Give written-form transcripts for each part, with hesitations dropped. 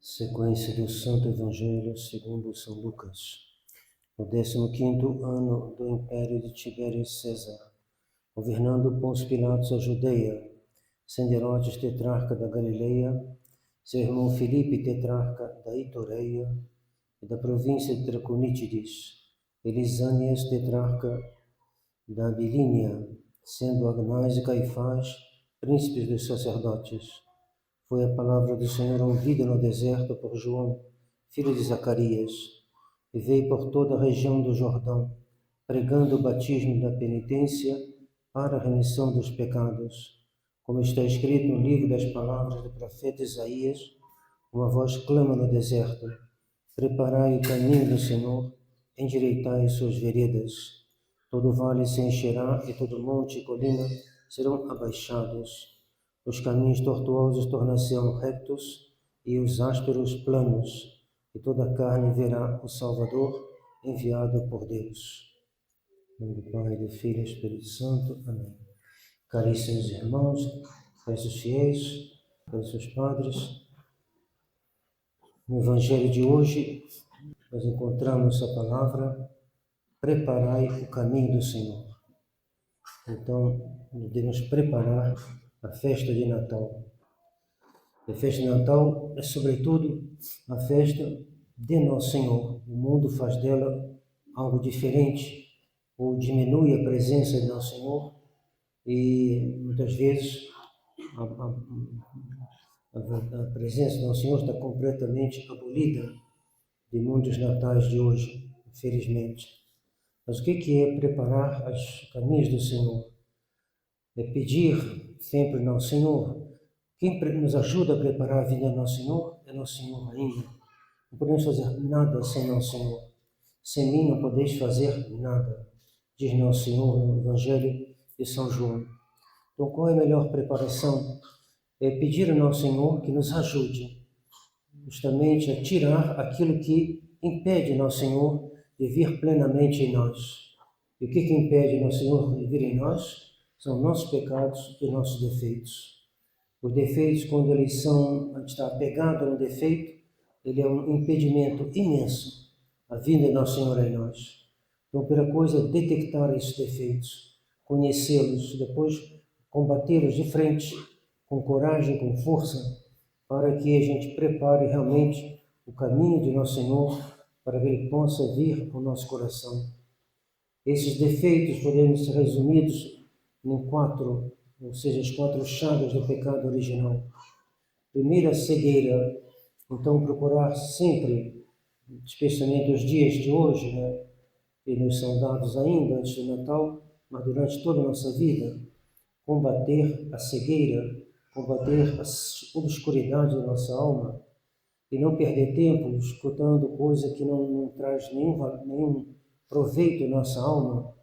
Sequência do Santo Evangelho segundo São Lucas. No 15º ano do Império de Tibério César, governando Pôncio Pilatos a Judeia, sendo Herodes tetrarca da Galileia, seu irmão Filipe tetrarca da Itureia e da província de Traconítides, Elisânias tetrarca da Bilínia, sendo Agnás e Caifás príncipes dos sacerdotes. Foi a palavra do Senhor ouvida no deserto por João, filho de Zacarias, e veio por toda a região do Jordão, pregando o batismo da penitência para a remissão dos pecados. Como está escrito no livro das palavras do profeta Isaías, uma voz clama no deserto: preparai o caminho do Senhor, endireitai as suas veredas. Todo vale se encherá e todo monte e colina serão abaixados. Os caminhos tortuosos tornar-se-ão retos e os ásperos planos, e toda a carne verá o Salvador enviado por Deus. Em nome do Pai, do Filho e do Espírito Santo. Amém. Caríssimos irmãos, caríssimos fiéis, caríssimos padres, no Evangelho de hoje nós encontramos a palavra: preparai o caminho do Senhor. Então, devemos preparar a festa de Natal. A festa de Natal é, sobretudo, a festa de Nosso Senhor. O mundo faz dela algo diferente, ou diminui a presença de Nosso Senhor, e muitas vezes a presença de Nosso Senhor está completamente abolida de muitos natais de hoje, infelizmente. Mas o que é preparar os caminhos do Senhor? É pedir sempre ao Senhor. Quem nos ajuda a preparar a vida do Nosso Senhor é Nosso Senhor ainda. Não podemos fazer nada sem Nosso Senhor. Sem mim não podeis fazer nada, diz Nosso Senhor no Evangelho de São João. Então, qual é a melhor preparação? É pedir ao Nosso Senhor que nos ajude justamente a tirar aquilo que impede Nosso Senhor de vir plenamente em nós. E o que impede Nosso Senhor de vir em nós? São nossos pecados e nossos defeitos. Os defeitos, quando a gente está apegado a um defeito, ele é um impedimento imenso à vinda de Nosso Senhor em nós. Então, a primeira coisa é detectar esses defeitos, conhecê-los, depois combatê-los de frente, com coragem, com força, para que a gente prepare realmente o caminho de Nosso Senhor, para que Ele possa vir ao nosso coração. Esses defeitos podem ser resumidos em 4, ou seja, as 4 chagas do pecado original. Primeiro, a cegueira. Então, procurar sempre, especialmente os dias de hoje, que nos são dados ainda antes do Natal, mas durante toda a nossa vida, combater a cegueira, combater a obscuridade da nossa alma e não perder tempo escutando coisa que não traz nenhum proveito à nossa alma,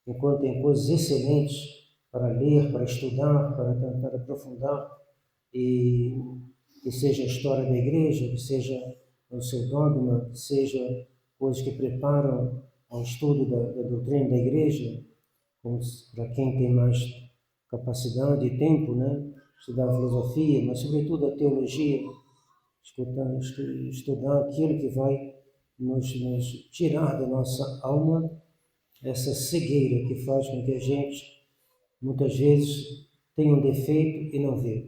enquanto tem coisas excelentes para ler, para estudar, para tentar aprofundar, e que seja a história da igreja, que seja o seu dogma, que seja coisas que preparam ao estudo da doutrina da igreja, como para quem tem mais capacidade e tempo, estudar a filosofia, mas sobretudo a teologia, estudar aquilo que vai nos tirar da nossa alma essa cegueira que faz com que a gente muitas vezes tem um defeito e não vê.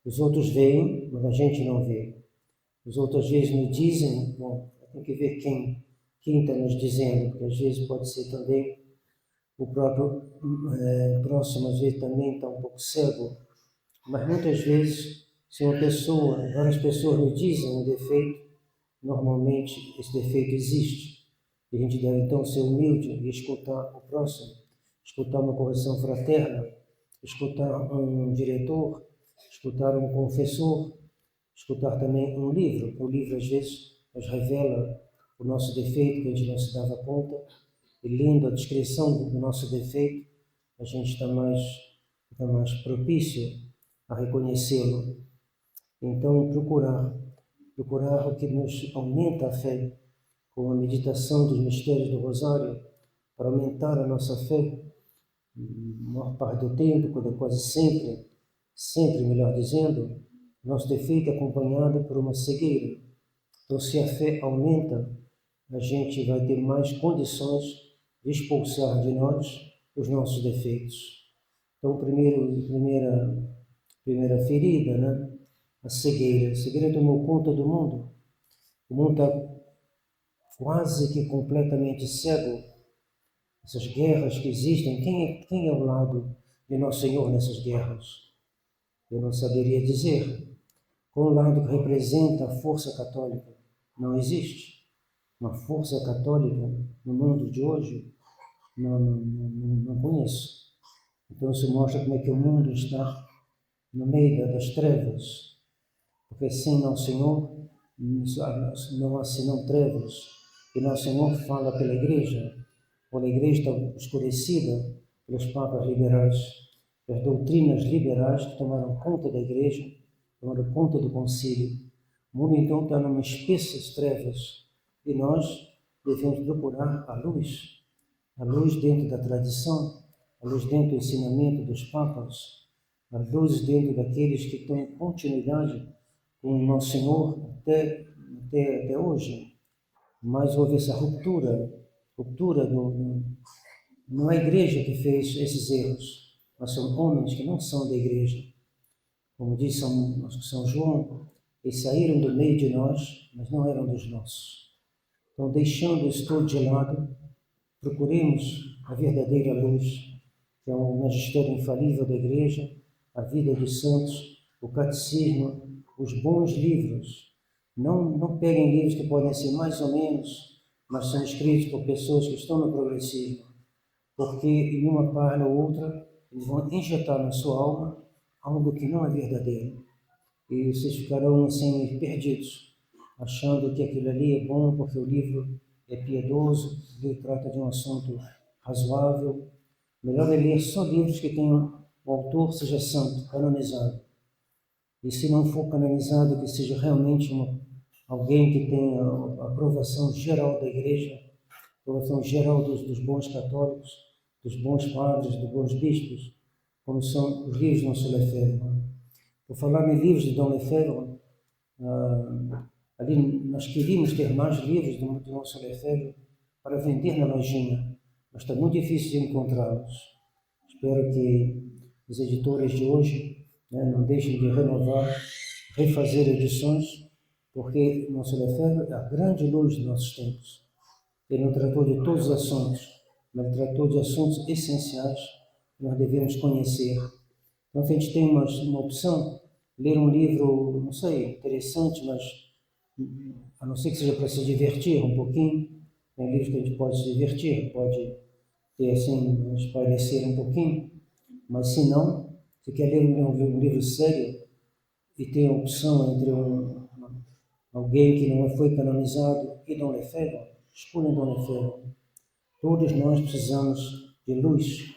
Os outros veem, mas a gente não vê. Os outros às vezes nos dizem, bom, tem que ver quem está nos dizendo, porque às vezes pode ser também o próprio próximo, às vezes também está um pouco cego. Mas muitas vezes, se várias pessoas nos dizem um defeito, normalmente esse defeito existe. E a gente deve então ser humilde e escutar o próximo, escutar uma correção fraterna, escutar um diretor, escutar um confessor, escutar também um livro. O livro às vezes nos revela o nosso defeito, que a gente não se dava conta, e lendo a descrição do nosso defeito, a gente fica mais propício a reconhecê-lo. Então, procurar o que nos aumenta a fé, com a meditação dos mistérios do Rosário, para aumentar a nossa fé, a maior parte do tempo, quase sempre melhor dizendo, Nosso defeito é acompanhado por uma cegueira. Então, se a fé aumenta, a gente vai ter mais condições de expulsar de nós os nossos defeitos. Então, primeira ferida, né? A cegueira. A cegueira tomou conta do mundo. O mundo está quase que completamente cego. Essas guerras que existem, quem é ao lado de Nosso Senhor nessas guerras? Eu não saberia dizer. Qual lado que representa a força católica? Não existe. Uma força católica no mundo de hoje, não conheço. Então isso mostra como é que o mundo está no meio das trevas. Porque sem Nosso Senhor não há senão trevas. E Nosso Senhor fala pela igreja. Quando a igreja está escurecida pelos papas liberais, pelas doutrinas liberais que tomaram conta da igreja, tomaram conta do concílio. O mundo então está numa espessas trevas e nós devemos procurar a luz dentro da tradição, a luz dentro do ensinamento dos papas, a luz dentro daqueles que estão em continuidade com o Nosso Senhor até hoje. Mas houve essa ruptura não é a igreja que fez esses erros, mas são homens que não são da igreja. Como diz São João, eles saíram do meio de nós, mas não eram dos nossos. Então, deixando isso tudo de lado, procuremos a verdadeira luz, que é o magistério infalível da igreja, a vida dos santos, o catecismo, os bons livros. Não peguem livros que podem ser mais ou menos, mas são escritos por pessoas que estão no progressismo, porque em uma página ou outra eles vão injetar na sua alma algo que não é verdadeiro. E vocês ficarão assim perdidos, achando que aquilo ali é bom porque o livro é piedoso, ele trata de um assunto razoável. Melhor é ler só livros que tenham o autor seja santo, canonizado. E se não for canonizado, que seja realmente alguém que tenha a aprovação geral da igreja, a aprovação geral dos bons católicos, dos bons padres, dos bons bispos, como são os livros de Nosso Lefebvre. Por falar em livros de Dom Lefebvre, ali nós queríamos ter mais livros de Nosso Lefebvre para vender na lojinha, mas está muito difícil de encontrá-los. Espero que as editoras de hoje não deixem de renovar, refazer edições, porque Nosso Lefebvre é a grande luz dos nossos tempos. Ele não tratou de todos os assuntos, mas tratou de assuntos essenciais que nós devemos conhecer. Então, a gente tem uma opção, ler um livro, não sei, interessante, mas a não ser que seja para se divertir um pouquinho, tem livros que a gente pode se divertir, pode ter assim, espairecer um pouquinho, mas se não, se quer ler um livro sério e tem a opção entre alguém que não foi canonizado e Dom Lefebvre, escolha Dom Lefebvre. Todos nós precisamos de luz.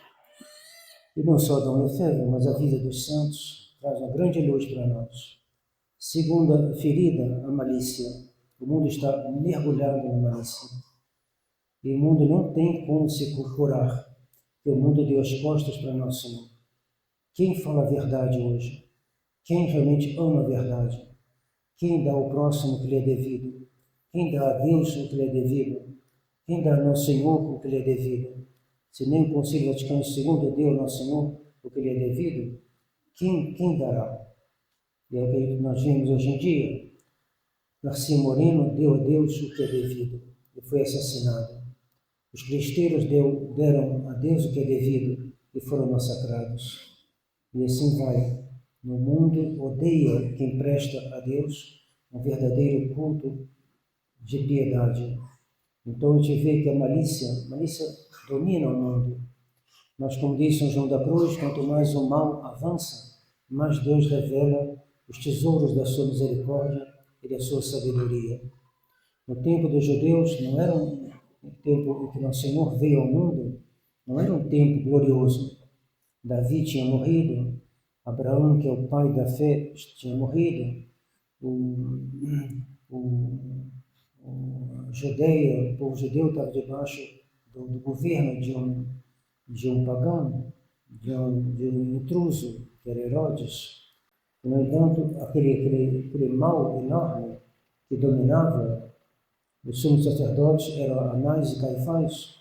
E não só Dom Lefebvre, mas a vida dos santos traz uma grande luz para nós. Segunda ferida, a malícia. O mundo está mergulhado na malícia. E o mundo não tem como se curar, porque o mundo deu as costas para Nosso Senhor. Quem fala a verdade hoje? Quem realmente ama a verdade? Quem dá ao próximo o que lhe é devido? Quem dá a Deus o que lhe é devido? Quem dá a Nosso Senhor o que lhe é devido? Se nem o Concílio Vaticano II deu ao Nosso Senhor o que lhe é devido, quem dará? E é o que nós vemos hoje em dia. Garcia Moreno deu a Deus o que é devido e foi assassinado. Os cristeiros deram a Deus o que é devido e foram massacrados. E assim vai. No mundo odeia quem presta a Deus um verdadeiro culto de piedade. Então a gente vê que a malícia domina o mundo. Mas como diz São João da Cruz, quanto mais o mal avança, mais Deus revela os tesouros da sua misericórdia e da sua sabedoria. No tempo dos judeus não era um tempo em que Nosso Senhor veio ao mundo, não era um tempo glorioso. Davi tinha morrido, Abraão, que é o pai da fé, tinha morrido, a Judeia, o povo judeu estava debaixo do governo de um pagão, de um intruso, que era Herodes. No entanto, aquele mal enorme que dominava os sumos sacerdotes era Anás e Caifás.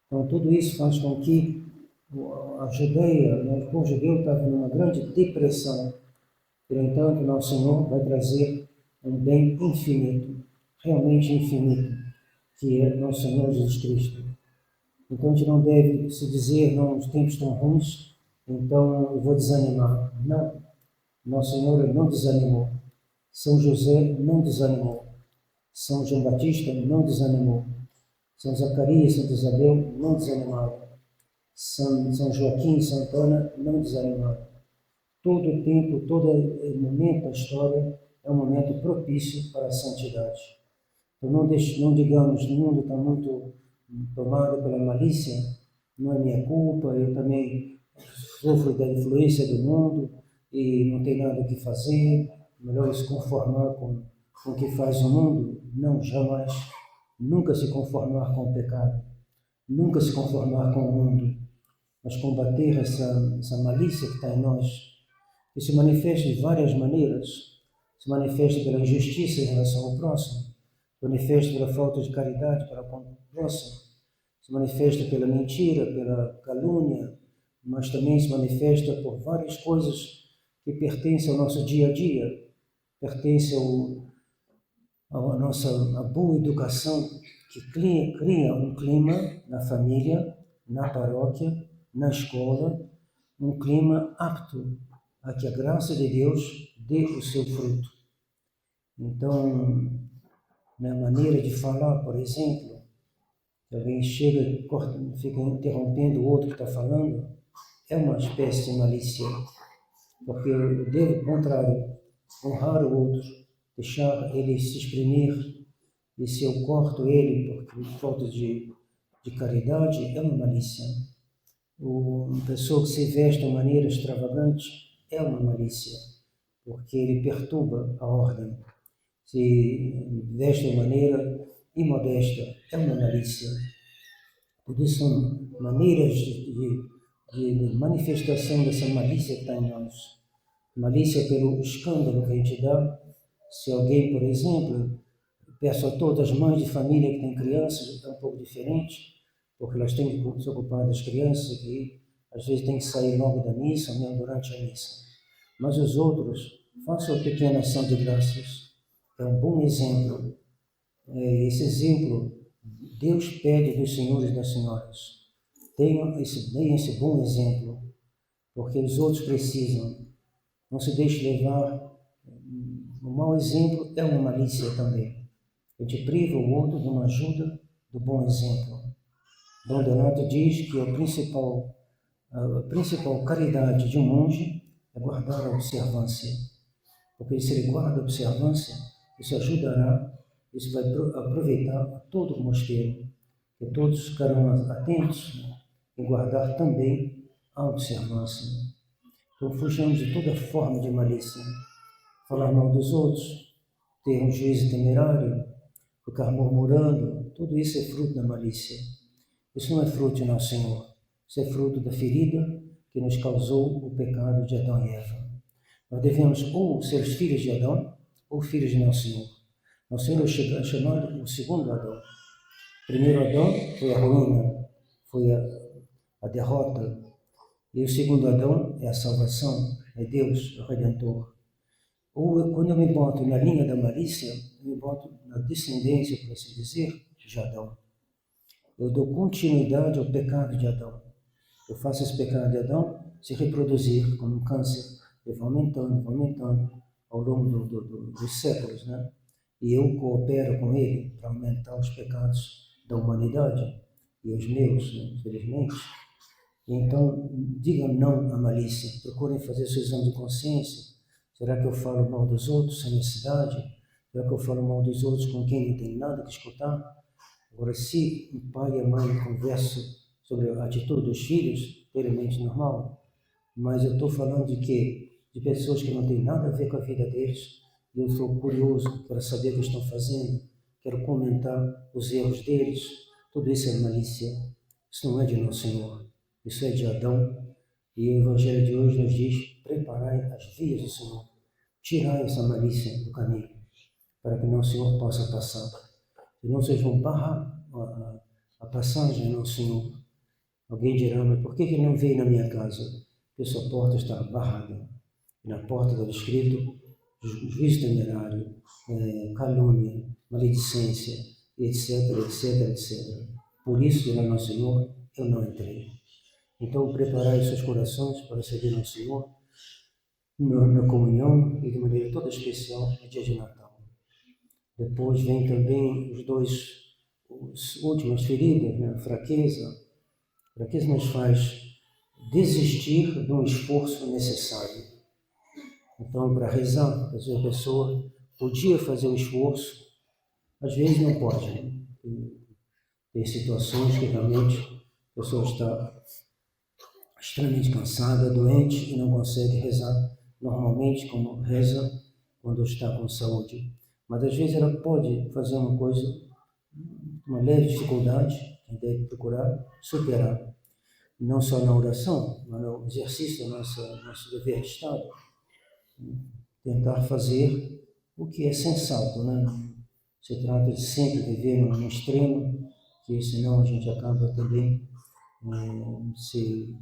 Então, tudo isso faz com que a Judeia, o povo judeu estava numa grande depressão. No entanto, nosso Senhor vai trazer um bem infinito, realmente infinito, que é nosso Senhor Jesus Cristo. Então, a gente não deve se dizer, não, os tempos estão ruins, então eu vou desanimar. Não, nosso Senhor não desanimou. São José não desanimou. São João Batista não desanimou. São Zacarias e Santa Isabel não desanimaram. São Joaquim e Santa Ana não desanimaram. Todo o tempo, todo momento da história é um momento propício para a santidade. Então não digamos, o mundo está muito tomado pela malícia, não é minha culpa, eu também sofro da influência do mundo e não tem nada o que fazer, melhor se conformar com o que faz o mundo. Não, jamais. Nunca se conformar com o pecado, nunca se conformar com o mundo, mas combater essa malícia que está em nós, que se manifesta de várias maneiras. Se manifesta pela injustiça em relação ao próximo, se manifesta pela falta de caridade para com o próximo, se manifesta pela mentira, pela calúnia, mas também se manifesta por várias coisas que pertencem ao nosso dia a dia, pertencem à nossa boa educação, que cria um clima na família, na paróquia, na escola, um clima apto a que a graça de Deus dê o seu fruto. Então, na maneira de falar, por exemplo, alguém chega e fica interrompendo o outro que está falando, é uma espécie de malícia, porque eu devo, ao contrário, honrar o outro, deixar ele se exprimir, e se eu corto ele por falta de caridade, é uma malícia. Uma pessoa que se veste de uma maneira extravagante é uma malícia, porque ele perturba a ordem. Se veste de maneira imodesta, é uma malícia. Tudo isso são maneiras de manifestação dessa malícia que está em nós. Malícia pelo escândalo que a gente dá. Se alguém, por exemplo, peço a todas as mães de família que têm crianças, é um pouco diferente, porque elas têm que se ocupar das crianças e às vezes têm que sair logo da missa, ou mesmo durante a missa. Mas os outros, façam a pequena ação de graças. É um bom exemplo. Esse exemplo, Deus pede dos senhores e das senhoras. Deem esse bom exemplo, porque os outros precisam. Não se deixe levar. O mau exemplo é uma malícia também. A gente priva o outro de uma ajuda do bom exemplo. Dom Donato diz que a principal caridade de um monge é guardar a observância. Porque se ele guarda a observância, isso ajudará, isso vai aproveitar a todo o mosteiro, que todos ficarão atentos em guardar também a observância. Então fujamos de toda forma de malícia, falar mal dos outros, ter um juízo temerário, ficar murmurando, tudo isso é fruto da malícia. Isso não é fruto de Nosso Senhor, isso é fruto da ferida que nos causou o pecado de Adão e Eva. Nós devemos ou ser os filhos de Adão ou filhos de Nosso Senhor. Nosso Senhor é chamado o segundo Adão. O primeiro Adão foi a ruína, foi a derrota. E o segundo Adão é a salvação, é Deus, o Redentor. Ou quando eu me boto na linha da malícia, eu me boto na descendência, por assim dizer, de Adão. Eu dou continuidade ao pecado de Adão. Eu faço esse pecado de Adão se reproduzir como um câncer. Ele vai aumentando ao longo dos séculos, né? E eu coopero com ele para aumentar os pecados da humanidade e os meus, né? Infelizmente. Então, digam não à malícia, procurem fazer seu exame de consciência. Será que eu falo mal dos outros sem necessidade? Será que eu falo mal dos outros com quem não tem nada que escutar? Agora, se o pai e a mãe conversam sobre a atitude dos filhos, inteiramente normal, mas eu estou falando de quê? De pessoas que não têm nada a ver com a vida deles, e eu estou curioso para saber o que estão fazendo, quero comentar os erros deles. Tudo isso é malícia, isso não é de Nosso Senhor, isso é de Adão, e o Evangelho de hoje nos diz: preparai as vias do Senhor. tirar essa malícia do caminho, para que não o Senhor possa passar. Senão vocês vão barrar a passagem ao Senhor. Alguém dirá, mas por que ele não veio na minha casa? Porque sua porta está barrada. E na porta estava escrito juízo temerário, calúnia, maledicência, etc, etc, etc. Por isso, dirá nosso Senhor, eu não entrei. Então, preparai os seus corações para servir ao Senhor na comunhão e de maneira toda especial no dia de Natal. Depois vem também as últimas feridas, né? Fraqueza. Fraqueza nos faz desistir de um esforço necessário. Então, para rezar, às vezes a pessoa podia fazer um esforço, às vezes não pode. Né? Tem situações que realmente a pessoa está extremamente cansada, doente e não consegue rezar normalmente como reza quando está com saúde. Mas às vezes ela pode fazer uma coisa, uma leve dificuldade, que deve procurar superar. Não só na oração, mas no exercício do nosso dever de Estado. Tentar fazer o que é sensato, né? Se trata de sempre viver no extremo, que senão a gente acaba também se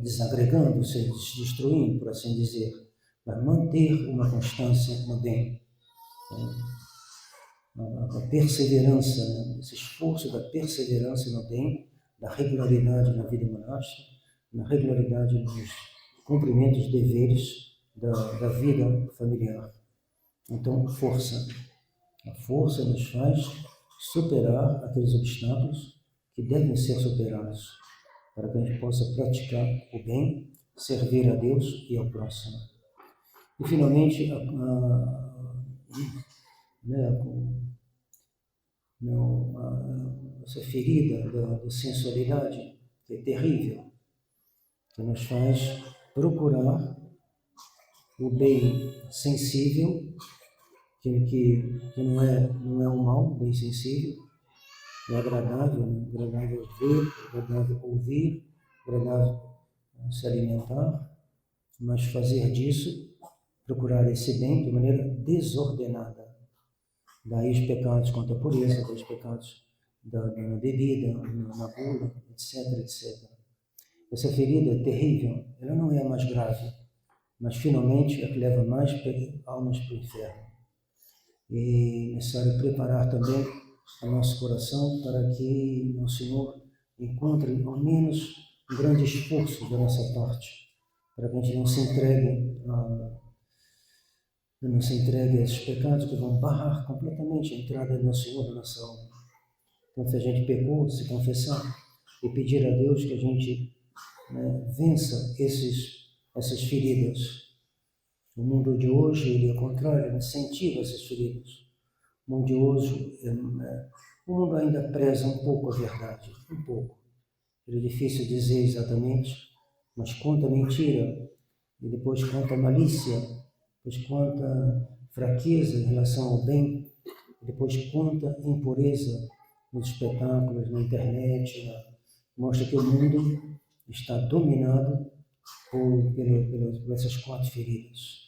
desagregando, se destruindo, por assim dizer. Mas manter uma constância no bem. A perseverança, né? Esse esforço da perseverança no bem, da regularidade na vida monástica, na regularidade nos cumprimentos dos deveres da vida familiar. Então, força. A força nos faz superar aqueles obstáculos que devem ser superados, para que a gente possa praticar o bem, servir a Deus e ao próximo. E, finalmente, essa ferida da sensualidade, que é terrível, que nos faz procurar o bem sensível, que não é um mal, bem sensível, é agradável, né? Agradável ver, agradável ouvir, agradável se alimentar, mas fazer disso, procurar esse bem de maneira desordenada. Daí os pecados contra a pureza, daí os pecados na bebida, na gula, etc, etc. Essa ferida é terrível, ela não é a mais grave, mas finalmente é que leva mais almas para o inferno. E é necessário preparar também o nosso coração para que o Senhor encontre ao menos um grande esforço da nossa parte, para que a gente não se entregue a esses pecados que vão barrar completamente a entrada do Senhor na nossa alma. Então, se a gente pecou, se confessar e pedir a Deus que a gente vença essas feridas. O mundo de hoje, ele é contrário, incentiva essas feridas. O mundo de hoje, o mundo ainda preza um pouco a verdade, um pouco. É difícil dizer exatamente, mas quanta mentira, e depois quanta malícia, depois quanta fraqueza em relação ao bem, e depois quanta impureza nos espetáculos, na internet, mostra que o mundo está dominado por essas 4 feridas.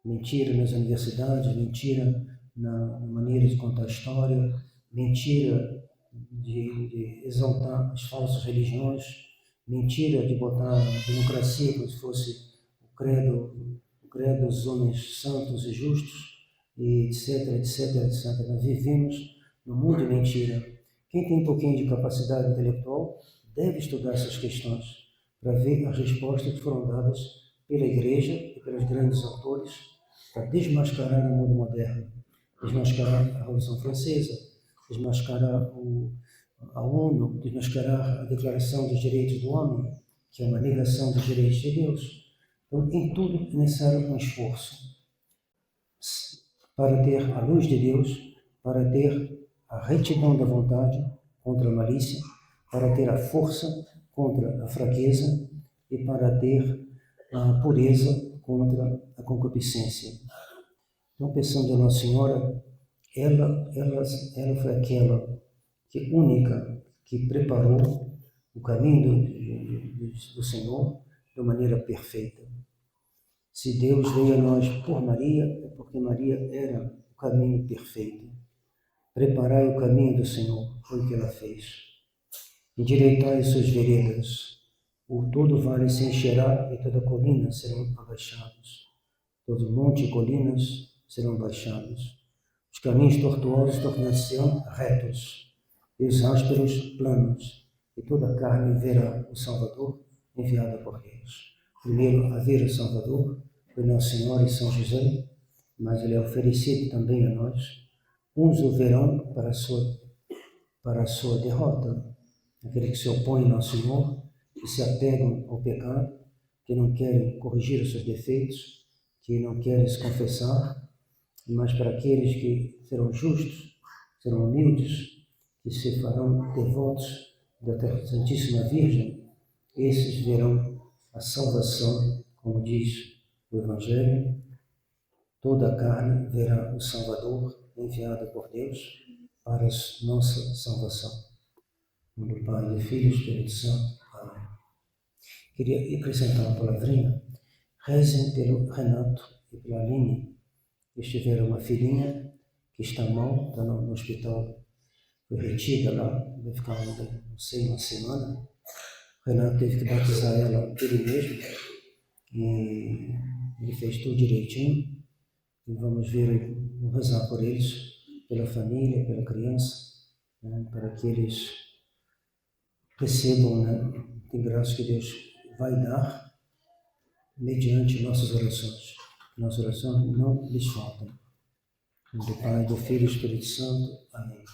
Mentira nas universidades, mentira na maneira de contar a história, mentira de exaltar as falsas religiões, mentira de botar a democracia como se fosse o credo dos homens santos e justos, e etc, etc, etc. Nós vivemos num mundo de mentira. Quem tem um pouquinho de capacidade intelectual deve estudar essas questões para ver as respostas que foram dadas pela Igreja e pelos grandes autores para desmascarar o mundo moderno, desmascarar a Revolução Francesa, desmascarar a ONU, desmascarar a Declaração dos Direitos do Homem, que é uma negação dos direitos de Deus. Então, em tudo é necessário um esforço para ter a luz de Deus, para ter a retidão da vontade contra a malícia, para ter a força contra a fraqueza e para ter a pureza contra a concupiscência. Então, pensando em Nossa Senhora, ela foi aquela única que preparou o caminho do Senhor de maneira perfeita. Se Deus veio a nós por Maria, é porque Maria era o caminho perfeito. Preparai o caminho do Senhor, foi o que ela fez. Endireitai as suas veredas. O todo vale se encherá e toda colina serão abaixados. Todo monte e colinas serão baixados. Os caminhos tortuosos tornar-se-ão retos, e os ásperos planos, e toda a carne verá o Salvador enviado por Deus. Primeiro a ver o Salvador foi Nossa Senhora e São José, mas ele é oferecido também a nós. Uns o verão para a sua derrota, aqueles que se opõem ao Senhor, que se apegam ao pecado, que não querem corrigir os seus defeitos, que não querem se confessar, mas para aqueles que serão justos, serão humildes, que se farão devotos da Santíssima Virgem, esses verão a salvação, como diz o Evangelho. Toda a carne verá o Salvador enviado por Deus para a nossa salvação. Em nome do Pai, do Filho e do Espírito Santo. Amém. Queria acrescentar uma palavrinha. Rezem pelo Renato e pela Aline. Eles tiveram uma filhinha que está mal, está no hospital, foi retida lá, vai ficar ainda, não sei, uma semana. O Renato teve que batizar ela ele mesmo, e ele fez tudo direitinho. E vamos ver, vamos rezar por eles, pela família, pela criança, né, para que eles recebam, né, tem graça que Deus vai dar mediante nossas orações. Nossas orações não lhes faltam. Em nome do Pai, do Filho e do Espírito Santo. Amém.